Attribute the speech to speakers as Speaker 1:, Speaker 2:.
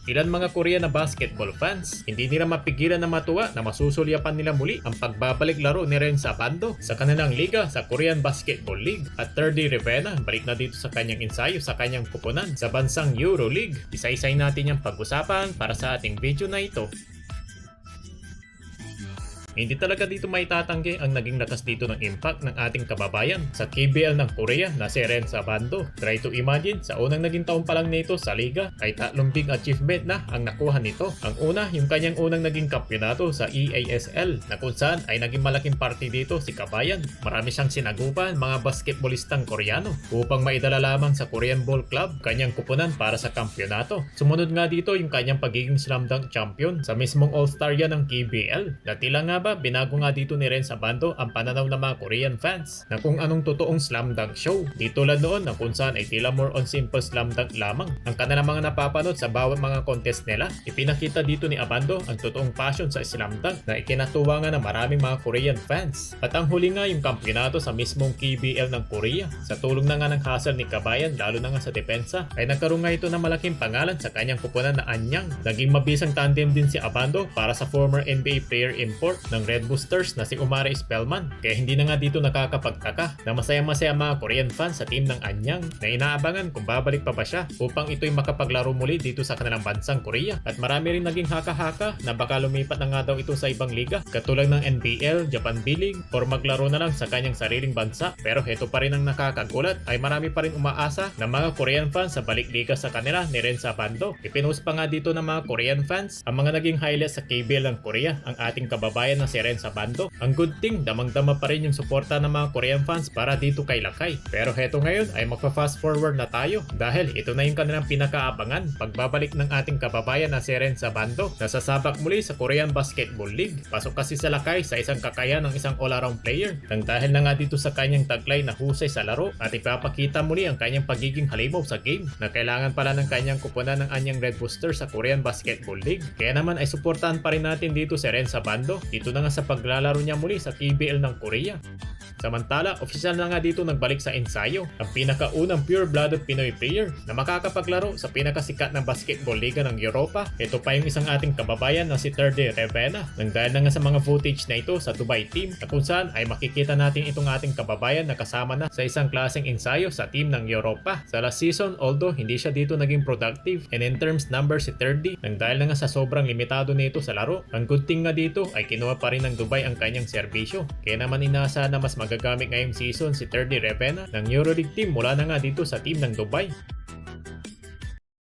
Speaker 1: Ilan mga Korean na basketball fans, hindi nila mapigilan na matuwa na masusulyapan nila muli ang pagbabalik laro ni Renz Abando sa kanilang liga sa Korean Basketball League. At Terdy Revena balik na dito sa kanyang ensayo sa kanyang kupunan sa bansang Euroleague. Isa-isay natin yung pag-usapan para sa ating video na ito. Hindi talaga dito maitatanggi ang naging lakas dito ng impact ng ating kababayan sa KBL ng Korea na si Renz Abando. Try to imagine, sa unang naging taon pa lang nito sa liga ay 3 big achievement na ang nakuha nito. Ang una, yung kanyang unang naging kampyonato sa EASL na kung saan ay naging malaking party dito si Kabayan. Marami siyang sinagupan mga basketballistang Koreano upang maidala lamang sa Korean Ball Club kanyang kupunan para sa kampyonato. Sumunod nga dito yung kanyang pagiging slam dunk champion sa mismong all-star yan ng KBL na tila nga ba binago nga dito ni Renz Abando ang pananaw ng mga Korean fans na kung anong totoong slam dunk show. Di tulad noon na kung saan ay tila more on simple slam dunk lamang ang kanilang mga napapanood sa bawat mga contest nila. Ipinakita dito ni Abando ang totoong passion sa slam dunk na ikinatuwa nga ng maraming mga Korean fans. At ang huli nga yung kampyonato sa mismong KBL ng Korea. Sa tulong na nga ng hustle ni Kabayan lalo na nga sa depensa ay nagkaroon nga ito ng malaking pangalan sa kanyang kupunan na Anyang. Naging mabisang tandem din si Abando para sa former NBA player import ng Red Boosters na si Omari Spellman. Kaya hindi na nga dito nakakapagtaka na masaya-masaya mga Korean fans sa team ng Anyang na inaabangan kung babalik pa ba siya upang ito'y makapaglaro muli dito sa kanilang bansang Korea. At marami rin naging haka-haka na baka lumipat na nga daw ito sa ibang liga katulad ng NBL, Japan B-League or maglaro na lang sa kanyang sariling bansa. Pero heto pa rin ang nakakagulat ay marami pa rin umaasa na mga Korean fans sa balik liga sa kanila ni Renz Abando. Ipinost pa nga dito ng mga Korean fans ang mga naging highlights sa KBL ng Korea ang ating kababayan na si Renz Abando. Ang good thing, damang-dama pa rin yung suporta ng mga Korean fans para dito kay Lakay. Pero heto ngayon ay magpa-fast forward na tayo dahil ito na yung kanilang pinakaabangan pagbabalik ng ating kababayan na si Renz Abando na sasabak muli sa Korean Basketball League. Pasok kasi sa Lakay sa isang kakayahan ng isang all-around player nang dahil na nga dito sa kanyang taglay na husay sa laro at ipapakita muli ang kanyang pagiging halimaw sa game na kailangan pala ng kanyang kupunan ng Anyang Red Boosters sa Korean Basketball League. Kaya naman ay suportahan pa rin natin dito si Renz Abando dito na nga sa paglalaro niya muli sa KBL ng Korea. Samantala, opisyal na nga dito nagbalik sa ensayo ang pinakaunang pure-blooded Pinoy player na makakapaglaro sa pinakasikat ng basketball liga ng Europa. Ito pa yung isang ating kababayan na si Terdy Revena nang dahil na nga sa mga footage na ito sa Dubai team na kung saan ay makikita natin itong ating kababayan na kasama na sa isang klaseng ensayo sa team ng Europa. Sa last season, although hindi siya dito naging productive and in terms number si Terdy nang dahil na nga sa sobrang limitado nito sa laro. Ang good thing nga dito ay kinuha pa rin ng Dubai ang kanyang serbisyo. Kaya naman inaasahan na mas magagamit ngayong season si Terdy Revena ng Euroleague team mula na nga dito sa team ng Dubai.